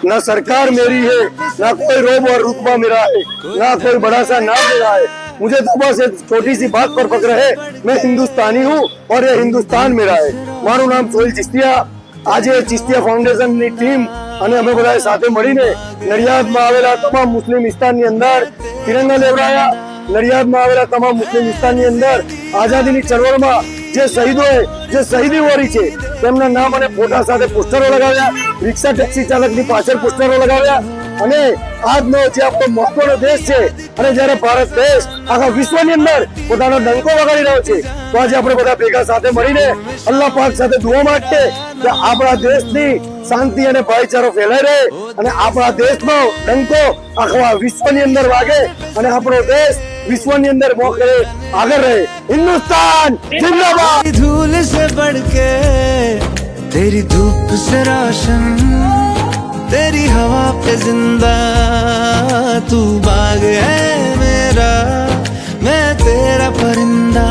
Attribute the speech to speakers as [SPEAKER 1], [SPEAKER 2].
[SPEAKER 1] ना सरकार मेरी है, ना कोई रोब और रुतबा मेरा है, ना कोई बड़ा सा नाम मेरा है। मुझे तो बस एक छोटी सी बात पर फक्र है, मैं हिंदुस्तानी हूँ और ये हिंदुस्तान मेरा है। મારું નામ સોહિલ ચિસ્તિયા। આજે ચિસ્તિયા ફાઉન્ડેશનની ટીમ અને અમે બધાએ સાથે મળીને નડિયાદમાં આવેલા તમામ મુસ્લિમ વિસ્તારની અંદર તિરંગા લહેરાયા। નડિયાદમાં આવેલા તમામ મુસ્લિમ વિસ્તારની અંદર આઝાદીની ચળવળમાં જે શહીદોએ જે શહીદી વરી છે તેમના નામ અને ફોટા સાથે પોસ્ટરો લગાવ્યા। રિક્ષા ટેક્સી ચાલકની પાછળ પોસ્ટરો લગાવ્યા અને આજનો જે આપણો મહત્વનો દેશ છે અને જ્યારે ભારત દેશ આખા વિશ્વની અંદર પોતાનો ડંકો વગાડી રહ્યો છે, તો આજે આપણે બધા ભેગા સાથે મળીને અલ્લાહ પાક સાથે દુઆ માંગીએ કે આપણા દેશની શાંતિ અને ભાઈચારો ફેલાઈ રહે અને આપણા દેશનો ડંકો આખા વિશ્વની અંદર વાગે અને આપણો દેશ विश्वनी अंदर मोखे आगे रहे। हिंदुस्तान जिंदाबाद।
[SPEAKER 2] धूल से बढ़ के तेरी धूप से रोशन, तेरी हवा पे जिंदा तू बाग है मेरा, मैं तेरा परिंदा।